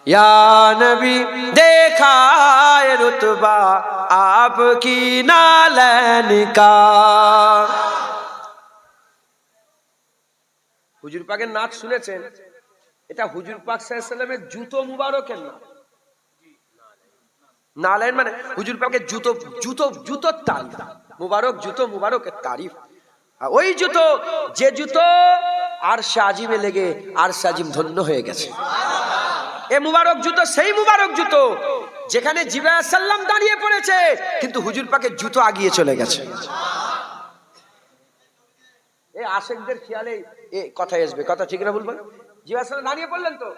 या नबी देखा है रुतबा आपकी नालैन का। হুজুর পাকের নাচ শুনেছেন? এটা হুজুর পাক সাল্লাল্লাহু আলাইহি ওয়াসাল্লামের জুতো মুবারকের নাম। নালাইন মানে হুজুর পাকের জুতো, জুতোর তারিফ, মুবারক জুতো, মুবারকের তারিফ। ওই জুতো, যে জুতো আরশে আজিমে লেগে আরশে আজিম ধন্য হয়ে গেছে। এ মুবারক জুতো সেই মুবারক জুতো যেখানে জিবরাইল আলাইহিস সালাম দাঁড়িয়ে পড়েছে, কিন্তু হুজুর পাকের জুতো আগিয়ে চলে গেছে। এই আশিকদের খেয়ালে এই কথাই আসবে, কথা ঠিক না ভুল বল? জিবরাইল আলাইহিস সালাম দাঁড়িয়ে পড়লেন তো,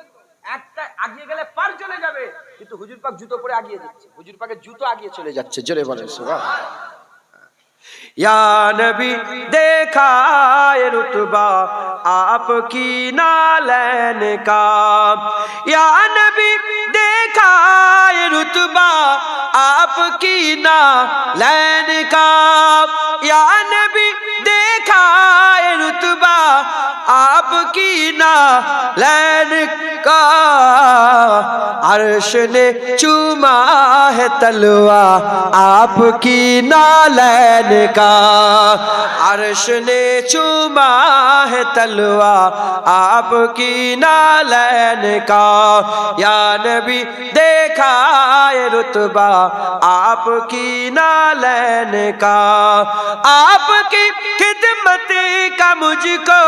একটা আগিয়ে গেলে পার চলে যাবে, কিন্তু হুজুর পাক জুতো পরে আগিয়ে যাচ্ছে, হুজুর পাকের জুতো আগিয়ে চলে যাচ্ছে। জোরে বলেন সুবহানাল্লাহ। या नबी देखा है रुतबा आपकी नालैन का। या नबी देखा है रुतबा आपकी नालैन का। या नबी देखा है रुतबा आपकी नालैन का। अर्श ने चूमा है तलवा आपकी नालैन का। अर्श ने चूमा है तलवा आपकी नालैन का। या नबी देखा है रुतबा आपकी नालैन का। आपकी खिदमत का मुझको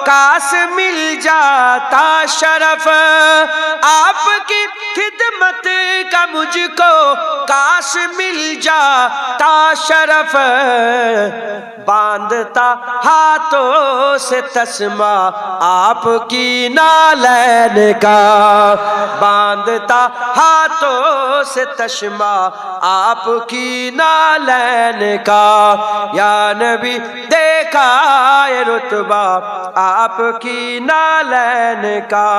काश मिल जाता शरफ। आपकी खिदमत का मुझको काश मिल जाता शरफ। बांधता हाथों से तस्मा आपकी नालैन का। बांधता हाथों से तस्मा आपकी नालैन का। या नबी देखा है रुतबा आपकी नालैन का।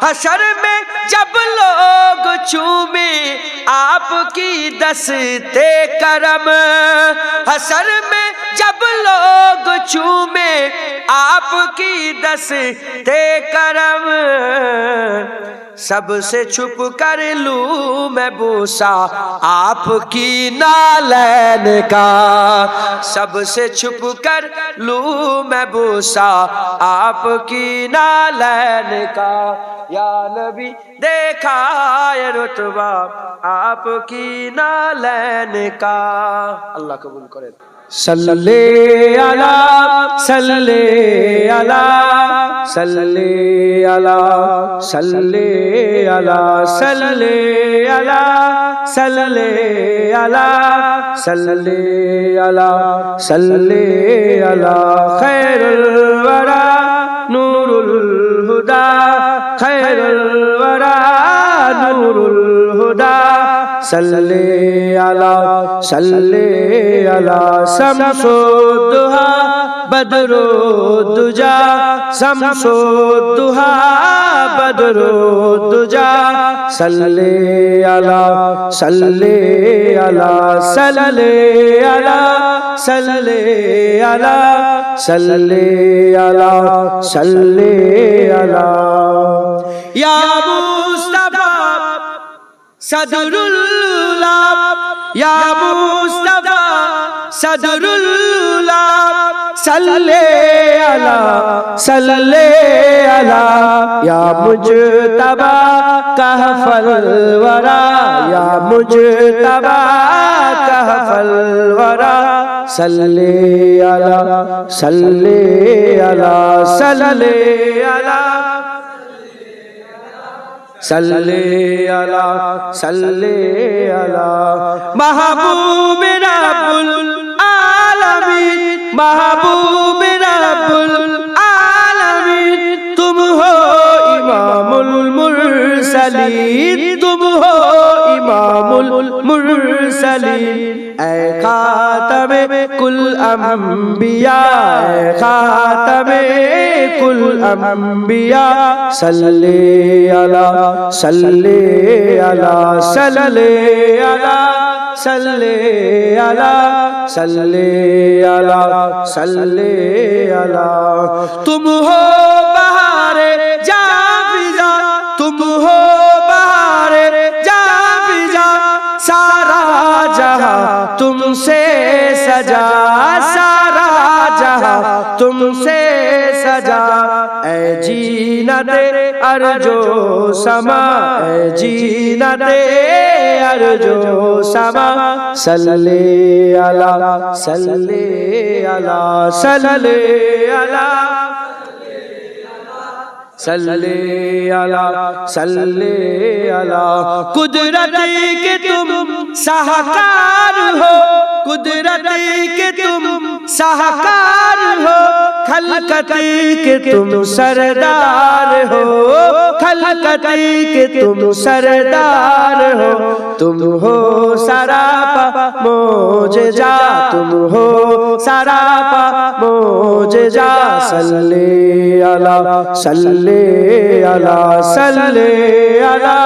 हशर में जब लोग चूमे आपकी दस्ते करम। हशर में जब लोग चूमे आपकी दस्ते करम। सबसे छुप कर लूं मैं बूसा आपकी नालैन का। सबसे छुप कर लूं मैं बूसा आपकी नालैन का। या नबी देखा है रुतबा आपकी नालैन का। अल्लाह कबूल करे। सल्ले अला सल्ले अला सल्ले अला सल्ले अला सल्ले अला सल्ले अला सल्ले अला सल्ले अला खैरुल वरा नूरुल हुदा। खैरुल वरा नूरुल हुदा। सल्ले अला सल्ले अला शम्सो दुहा बदरो दुजा। शम्सो दुहा बदरो दुजा। सल्ले अला सल्ले अला सल्ले अला सल्ले अला सल्ले अला सल्ले अला। या मुस्तफा सदरुल्ला। या मुस्तफा सदरुल्ला। सल्ले अला सल्ले अला। या मुजतबा कहफल वरा। या मुजतबा कहफल वरा। सल्ले अला सल्ले अला सल्ले अला सल्ले अला सल्ले अला। महबूब रब्बुल आलमीन। महबूब रब्बुल आलमीन। तुम हो इमामुल मुरसलीन। तुम हो इमामुल मुरसलीन। ऐ खातमे कुल अंबिया। ऐ खातमे कुल अंबिया। सल्ले अला सल्ले अला सल्ले अला सल्ले अला सल्ले अला सल्ले अला। तुम हो बहारे जाविदा। तुम हो जहां तुमसे सजा, सारा जहां तुमसे सजा। ऐ जीनते अर्जो समा, ऐ जीनते अर्जो समा। सल्ले अला सल्ले अला सल्ले अला सल्ले अला सल्ले अला। कुदरत के तुम साहकार हो, कुदरत के तुम साहकार हो, खलकत के तुम सरदार हो, खलकत के तुम सरदार हो। तुम हो सरापा मोजजा, तुम हो सरापा मोजजा। सल्ले अला सल्ले अला सल्ले अला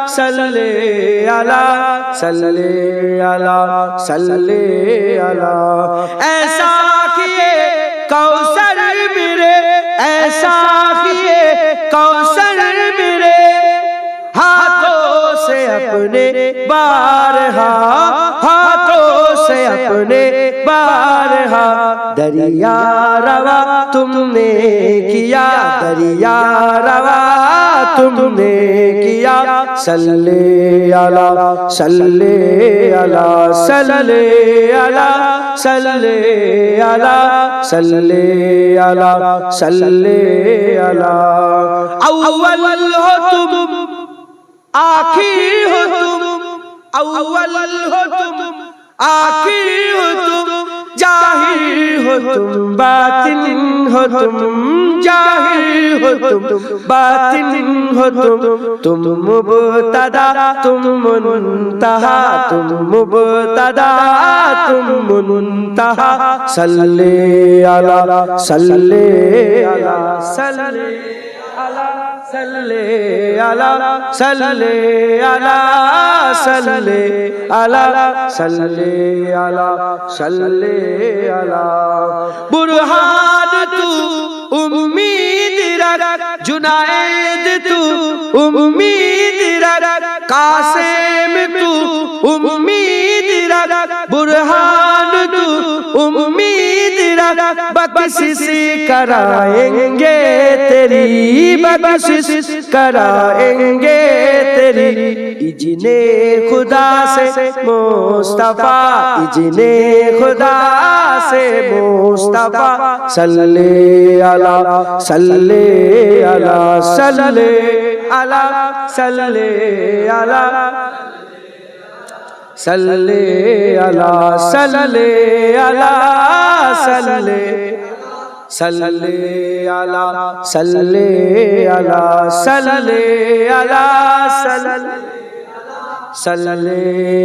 सल्ले अला सल्ले अला सल्ले अला। ऐसा किए कौसर मेरे, ऐसा किए कौसर मेरे, हाथों से अपने बारहा, हाथों से अपने बारहा। दरिया रवा तुमने किया, दरिया रवा तुमने किया। सल्ले अला सल्ले अला सल्ले अला सल्ले अला सल्ले अला सल्ले अला। अव्वल हो तुम आखिर हो तुम, अव्वल हो तुम आखिर हो तुम, जाहिर हो तुम बातिन हो तुम, जाहिर हो तुम बातिन हो तुम मुबतदा तुम मुनतहा, तुम मुबतदा तुम मुनतहा। सल्ले अला सल्ले अला सल्ले अला सल्ले अला सल्ले अला सल्ले अला सल्ले अला सल्ले अला। बुरहान तू उम्मीद रख, जुनायद तू उम्मीद रख, कासिम तू उम्मीद रख, बुरहान तू उम्मीद रख। बख्शिश कराएंगे तेरी, बख्शिश कराएंगे तेरी। इजने खुदा से मुस्तफा, इजने खुदा से मुस्तफा। सल्ले अला सल्ले अला सल्ले अला सल्ले अला सल्ले अला सल्ले अला सल्ले सल्ले अला सल्ले अला सल्ले अला सल्ले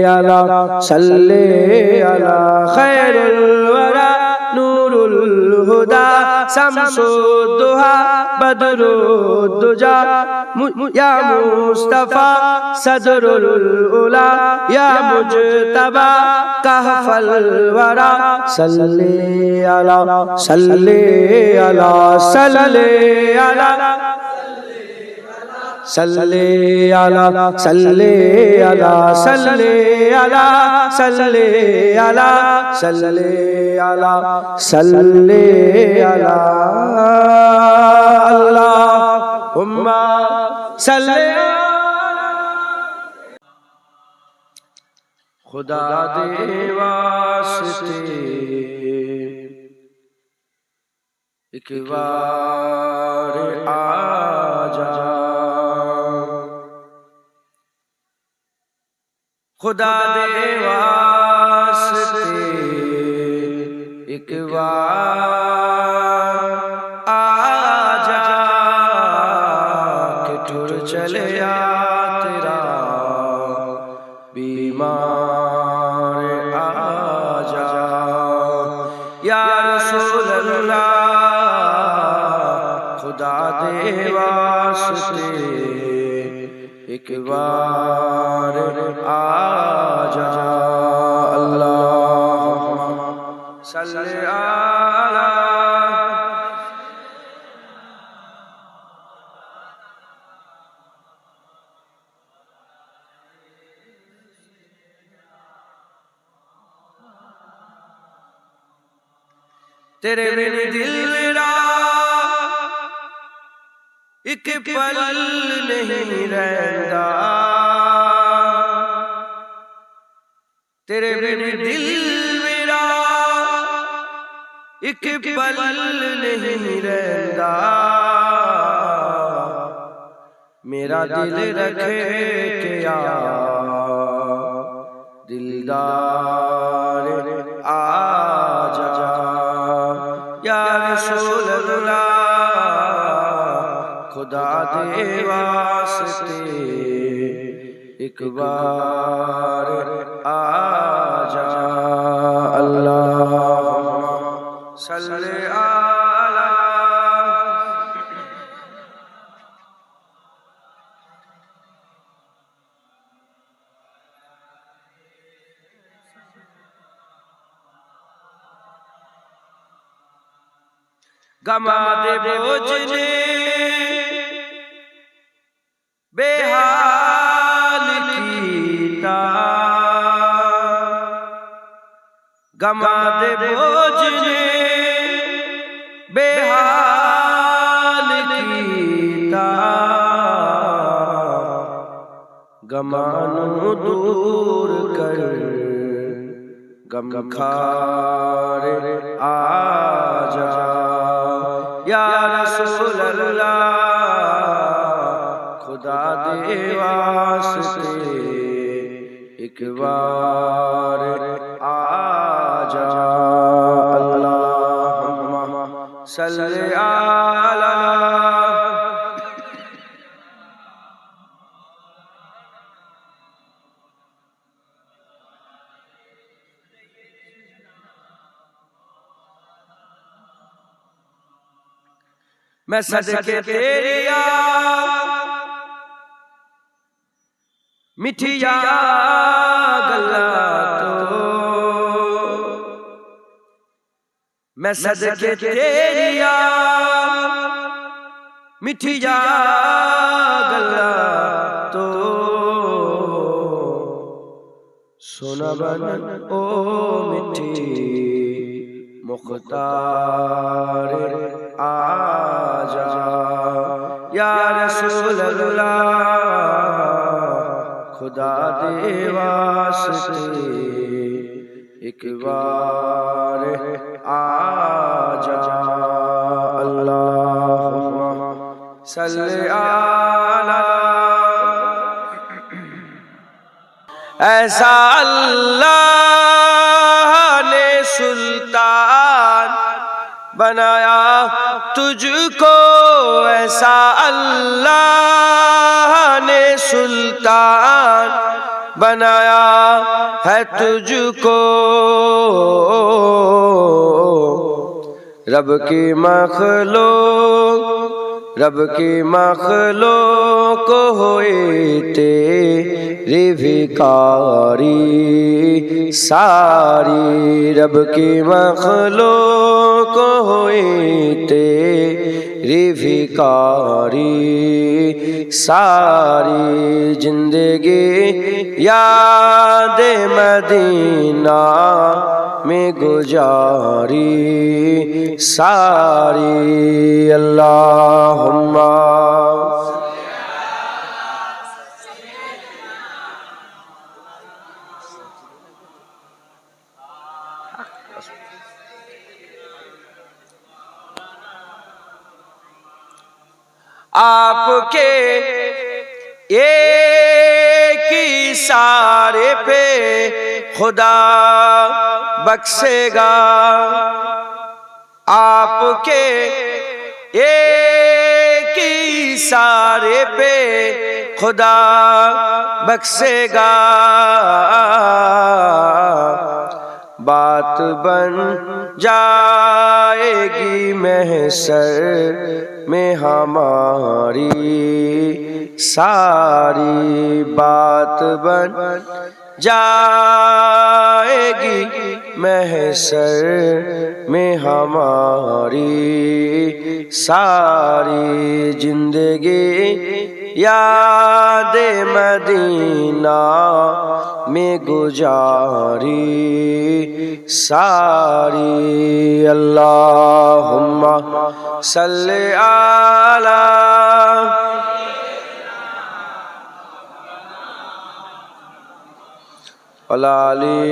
अला सल्ले अला। खैरुल वरा नूरुल हुदा शम्सुद्दुहा बदरुद्दुजा। या मुस्तफा सदरुल उला, या मुजतबा कहफल वरा। सल्ले अला सल्ले अला सल्ले अला सल्ले अला सल्ले अला सल्ले अला सल्ले अला सल्ले अला सल्ले अला। अल्लाहुम्मा सल्ले खुदा दे वास्ते एक बार आजा, खुदा दे वास्ते एक बार आजा, कि टुर चले आ तेरा बीमार आजा। या रसूल अल्लाह खुदा दे वास्ते एक बार आजा। अल्लाहुम्मा सल्ली अला। तेरे बिन दिल मेरा एक पल नहीं रहता, तेरे बिन दिल मेरा एक पल नहीं रहता, मेरा दिल रखे क्या दिलदार आजा या रसूल अल्लाह, खुदा दे वास्ते एक बार आजा। अल्लाहुम्मा सल्ली अला गमा दे बोझने बेहाल कीता, गमा दे बोझने बेहाल कीता, गमानू दूर कर गम खार आजा या रसूल अल्लाह, खुदा दे वास्ते एक बार आजा। अल्लाहुम्मा सल्ली अला मैं सदके तेरिया मिठिया गल्ला तो, मैं सदके तेरिया मिठिया गल्ला तो, सोना बन ओ मिठी मुख्तार आजा या रसूल अल्लाह, खुदा दे वास्ते एक बार आजा। अल्लाहुम्मा सल्ली अला ऐसा अल्लाह ने सुल्तान बनाया तुझको, ऐसा अल्लाह ने सुल्तान बनाया है तुझको, रब की मखलूक होए तेरी भिखारी सारी, रब की मखलूक होए तेरी भिखारी सारी, जिंदगी याद मदीना में गुजारी सारी। अल्लाहुम्मा आपके एक इशारे पे खुदा बख्शेगा, आपके एक इशारे पे खुदा बख्शेगा, बात बन जाएगी महशर में हमारी सारी, बात बन जाएगी महशर में हमारी सारी, जिंदगी याद मदीना में गुजारी सारी। अल्लाहुम्मा सल्ले आला अलाली।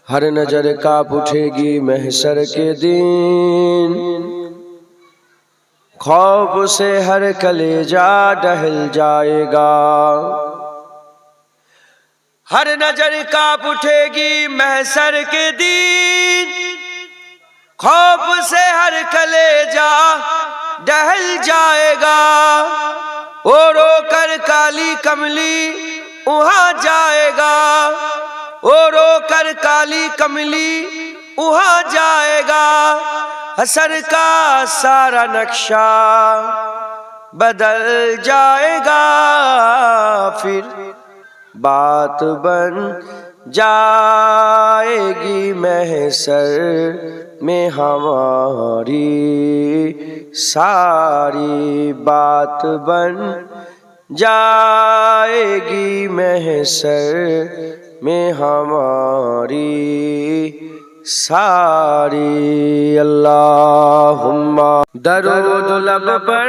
हर नजर काँप उठेगी महशर के दिन, खौफ से हर कलेजा डहल जाएगा। हर नजर काँप उठेगी महशर के दिन, खौफ से हर कलेजा डहल जाएगा। ओ रो कर काली कमली वहां जाएगा, ओ रो कर काली कमली वहां जाएगा। हसर का सारा नक्शा बदल जाएगा, फिर बात बन जाएगी महशर में हमारी सारी। बात बन जाएगी महशर में हमारी सारी। अल्लाहुम्मा दरूद लब पर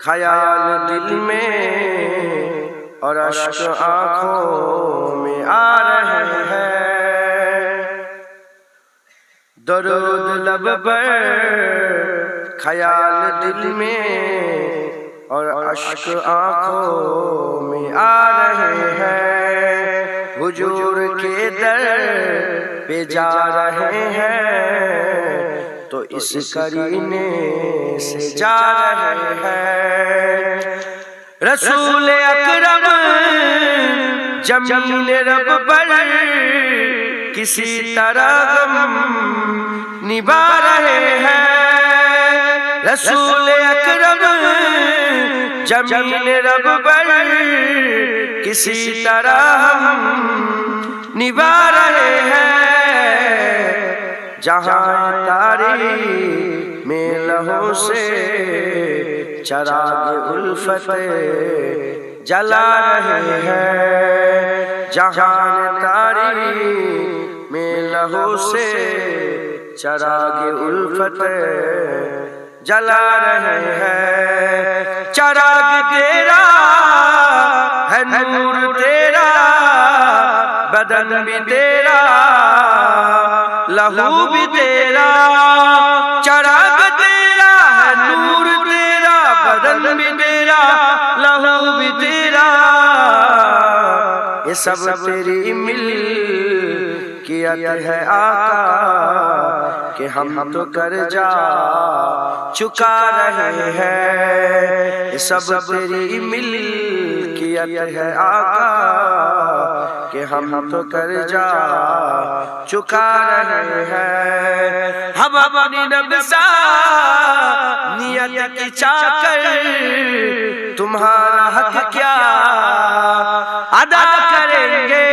ख्याल दिल में और अश्क आँखों में आ रहे हैं। दरूद लब पर ख्याल दिल में और अश्क आँखों में आ रहे हैं। हुजूर के दर पे जा रहे हैं तो इस करीने से जा रहे हैं। रसूल अकरम जमीन रब पर किसी तरह गम निभा रहे हैं। रसूल अकरम जमीन रब पर किसी तरह हम निभा रहे हैं। जहाँ तारी में लहू से चराग उल्फत जला रहे हैं। जहाँ तारी में लहू से चराग उल्फत जला रहे हैं। चराग तेरा है, नूर तेरा, बदन भी तेरा, लहू भी तेरा। चराग तेरा है, नूर तेरा, बदन भी तेरा, लहू भी तेरा। ये सब तेरी मिल्कियत है आका, कि हम तो कर्जा चुका रहे हैं। ये सब तेरी मिल्कियत है आका, कि हम तो कर्जा चुका रहे हैं। हम अपनी नफ्सानियत की चाकर तुम्हारा हक क्या अदा करेंगे।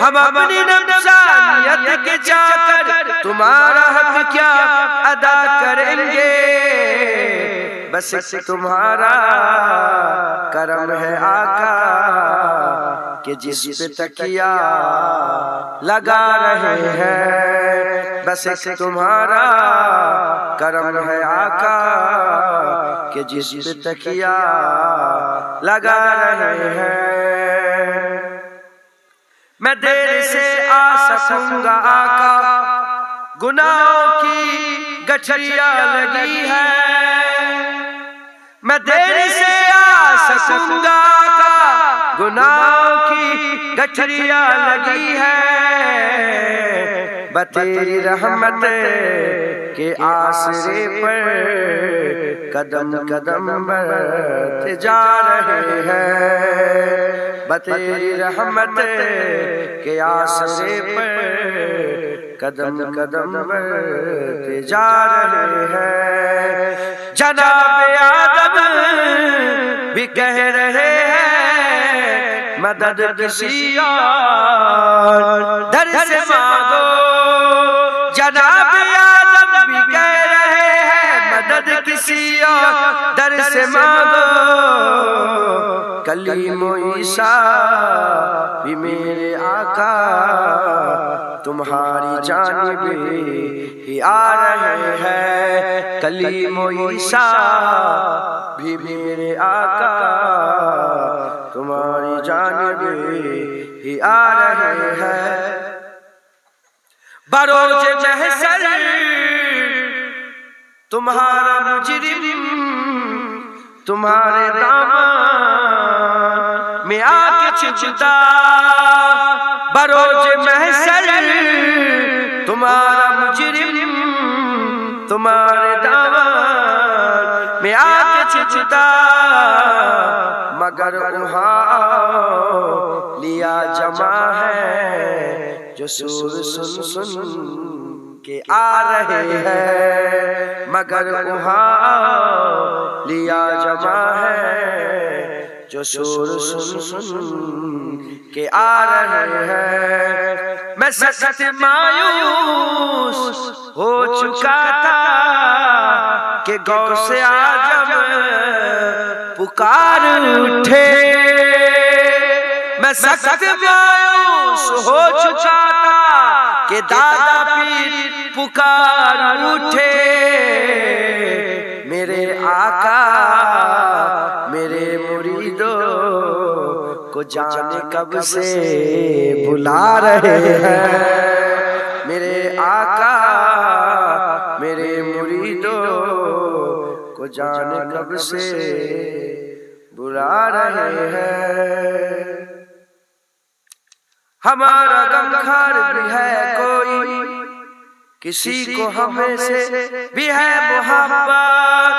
हम अपनी नफ्सानियत की चाकर तुम्हारा हक क्या अदा करेंगे। बस तुम्हारा करम है आका, कि जिस पे तकिया लगा रहे हैं। बस तुम्हारा करम है आका, कि जिस पे तकिया लगा रहे हैं। मैं देर से आ सकूंगा आका, गुनाहों की गठरिया लगी है। मैं देर से आ सकूंगा आका, गुनाहों की गठरिया लगी है। बतेरी रहमत के आसरे पर कदम कदम बढ़ते जा रहे हैं। बतेरी रहमत के आसरे पर कदम कदम बढ़ते जा रहे हैं। जनाब आदम भी कह रहे हैं मदद किसी और दर से मांगो। जनाब आदम भी कह रहे हैं मदद किसी और दर से मांगो। कलीम ईसा भी मेरे आका तुम्हारी जानिब ही आ रहे हैं। कलीम ईसा भी मेरे आका तुम्हारी जानिब ही आ रहे हैं। बरोज महशर तुम्हारा मुजरिम तुम्हारे दामन में आके छिपता। बरोज महशर तुम्हारा मुजरिम तुम्हारे दामन में आके छिपता। मगर वहाँ लिया जमा है जो सुर सुन सुन के आ रहे हैं। मगर वहाँ लिया जमा है जो सुर सुन सुन के आ रहे हैं। मैं सख्त मायूस हो चुका था कि गौसे आजम पुकार उठे। मैं सख्त मायूस हो चुका था कि दादा पीर पुकार उठे। मेरे आका मेरे मुरीदों को जाने कब से बुला रहे हैं। मेरे आका मेरे मुरीदों को जाने कब से बुला रहे हैं। हमारा गमखार भी है कोई किसी को हमें से भी है मोहब्बत।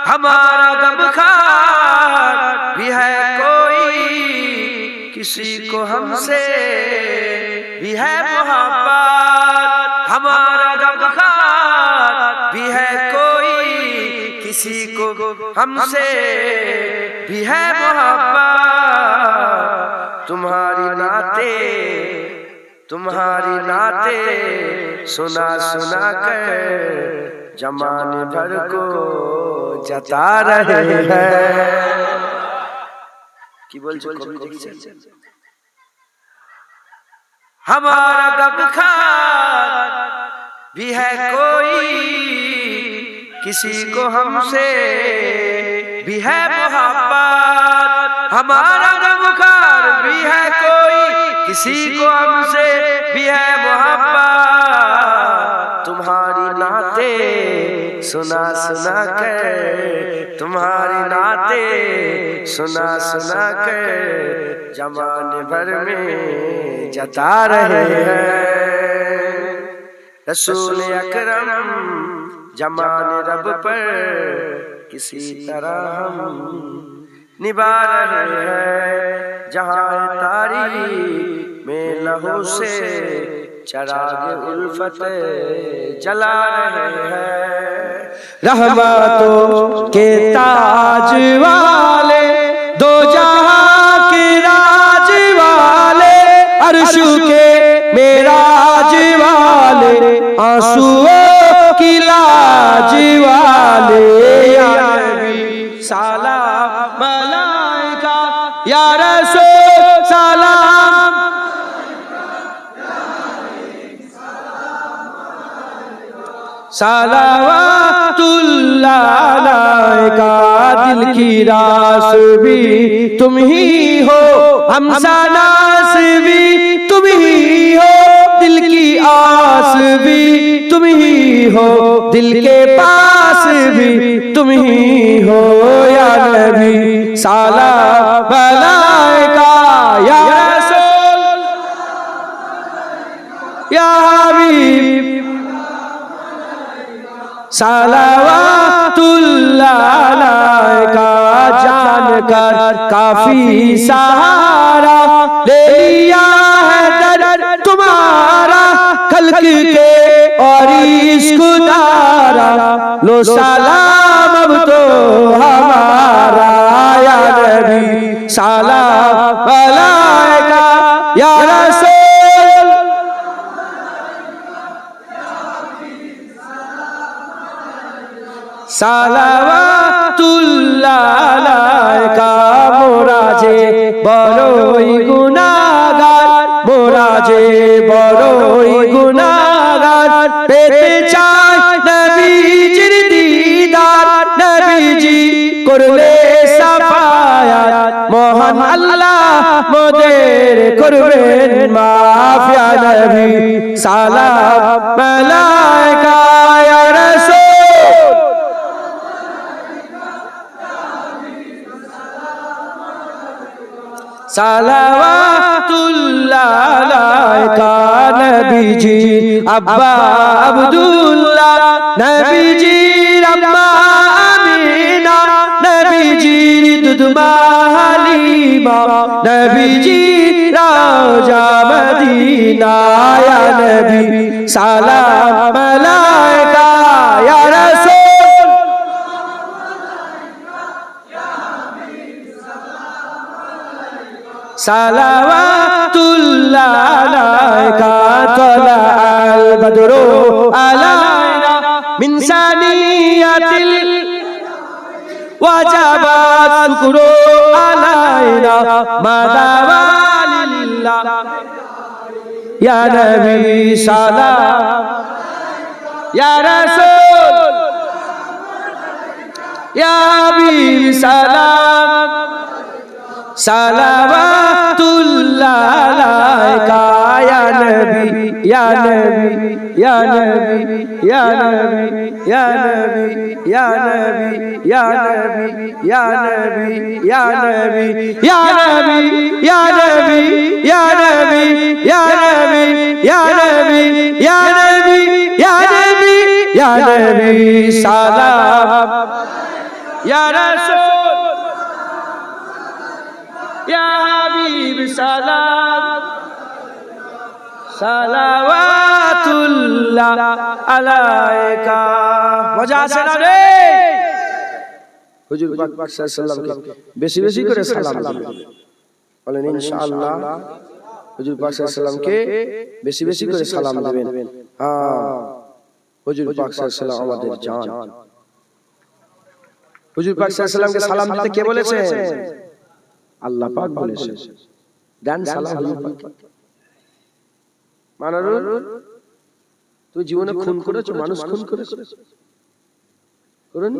हमारा गमखार भी है कोई किसी को हमसे भी है मोहब्बत। हमारा गमखार भी है कोई किसी को हमसे भी है मोहब्बत। तुम्हारी नाते सुना सुना कर जमाने भर को जता रहे हैं। की बोल हमारा गमखार भी है कोई किसी को हमसे भी है मोहब्बत। हमारा गमखार भी है कोई किसी को हमसे भी है मोहब्बत। तुम्हारी नाते सुना सुना कर तुम्हारी नाते सुना सुना कर जमाने भर में जता रहे हैं। रसूल अकरम जमाने रब पर किसी तरह हम निभा रहे हैं। जहाँ तारी में लहू से चराग उल्फत जला रहे हैं। रहमतों के ताज वाले दो जहां के राज वाले अर्शु के मेराज वाले आंसुओं की लाज वाले या नबी सलाम मलाइका या रसूल सलाम सलावतुल्लाह अलैका। दिल की रास भी तुम ही हो हमसा नास भी तुम ही हो दिल की आस भी तुम ही हो दिल के पास भी तुम ही हो या नबी सलाम अलैका या रसूल या हबीब सलावतुल्लाह अलैका। जानकर काफी सहारा ले लिया है दर तुम्हारा खल्क के और इसको दारा लो सलाम अब तो हमारा या नबी सलाम अलैका या रसूल সালাওয়াতুল্লাহ আলাইকা মোরা যে বড়ই গুনাহগার মোরা যে বড়ই গুনাহগার পেতে চাই নবীজির দিদার নবীজি করলে সাফায়াত মহান আল্লাহ মোদের করবেন মাফ ইয়া নবী সালাম মালাইকা ইয়া রাসূল সালাওয়াতুল্লাহ আলাইকা নবীজি আব্বা আব্দুল্লাহ নবীজির আম্মা আমিনা নবীজির দুধমা হালিমা নবীজির রাজা মদিনা ইয়া নবী সালাম আলাইকা ইয়া রাসূল সালাওয়াতুল্লাহ আলাইকা তালাআল বদরু আলাইনা মিন সানিয়াতিল ওয়াজাবাত শুকরু আলাইনা মাদাওয়ালিল্লাহ ইয়া নবী সালাম ইয়া রাসূল ইয়া হাবিব সালাম সালাওয়াতুল্লাহ আলাইকা ইয়া নবী ইয়া নবী ইয়া নবী ইয়া নবী ইয়া নবী ইয়া নবী ইয়া নবী ইয়া নবী ইয়া নবী ইয়া নবী ইয়া নবী ইয়া নবী ইয়া নবী ইয়া নবী ইয়া নবী ইয়া নবী ইয়া নবী সালাম ইয়া রাসূল ইয়া হাবিব সালাম সালাওয়াতুল্লাহ আলাইকা মজা আছে না রে হুজুর পাক সাল্লাল্লাহু আলাইহি ওয়াসাল্লাম বেশি বেশি করে সালাম দিবেন বলেন ইনশাআল্লাহ হুজুর পাক সাল্লাল্লাহু আলাইহি ওয়াসাল্লামকে বেশি বেশি করে সালাম দিবেন হ্যাঁ হুজুর পাক সাল্লাল্লাহু আলাইহি ওয়াসাল্লাম আমাদের জান হুজুর পাক সাল্লাল্লাহু আলাইহি ওয়াসাল্লামকে সালাম দিতে কে বলেছে আল্লাহ পাক বলেছেন দেন সালাম হুজুর পাক মানারুল তুই জীবনে খুন করেছো মানুষ খুন করেছো করেন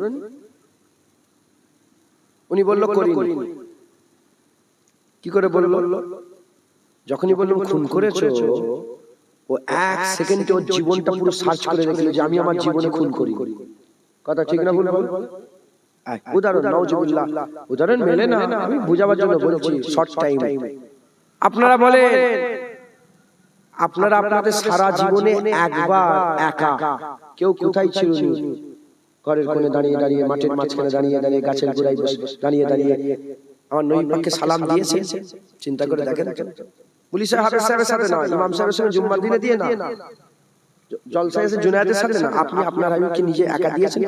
উনি বলল করিনি কি করে বলল যখনই বলল খুন করেছো ও এক সেকেন্ডে ওর জীবনটা পুরো সার্চ করে দেখলো যে আমি আমার জীবনে খুন করি কথা ঠিক না ভুল বল উদাহরণ নাউজুবিল্লাহ উদাহরণ মেলে না আমি বুঝাবার জন্য বলছি শর্ট টাইমে আপনারা বলেন আপনারা আপনাদের সারা জীবনে একবার একা কেউ কোথায় ছিল ঘরের কোণে দাঁড়িয়ে দাঁড়িয়ে মাঠের মাঝখানে দাঁড়িয়ে দাঁড়িয়ে গাছের গোড়ায় দাঁড়িয়ে দাঁড়িয়ে আমার নবী পাককে সালাম দিয়েছে চিন্তা করে দেখেন পুলিশ সাহেবের সাথে না ইমাম সাহেবের সঙ্গে জুম্মার দিনে দিয়ে না জলসায় এসে জুনায়েদের সাথে না আপনি আপনার হাবিবকে নিজে একা দিয়েছেন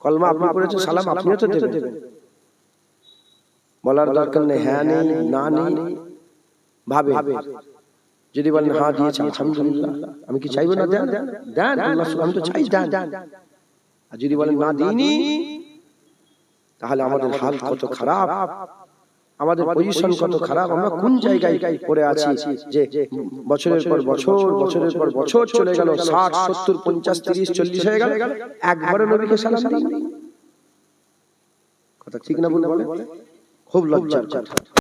কলমা আপনি পড়েছেন সালাম আপনিও তো দেবেন বলার দরকার নেই হ্যাঁ নেই না নেই ভাবে যদি বলেন হ্যাঁ দিয়েছি আলহামদুলিল্লাহ আমি কি চাইবো না দেন দেন আল্লাহ আমি তো চাই দেন আর যদি বলেন না দিইনি তাহলে আমাদের হাল কত খারাপ আমাদের পজিশন কত খারাপ আমরা কোন জায়গায় পড়ে আছি যে বছরের পর বছর চলে গেল 60 70 50 30 40 হয়ে গেল একবারও নবীকে সালাম দিইনি কথা ঠিক না বলে খুব লজ্জার কথা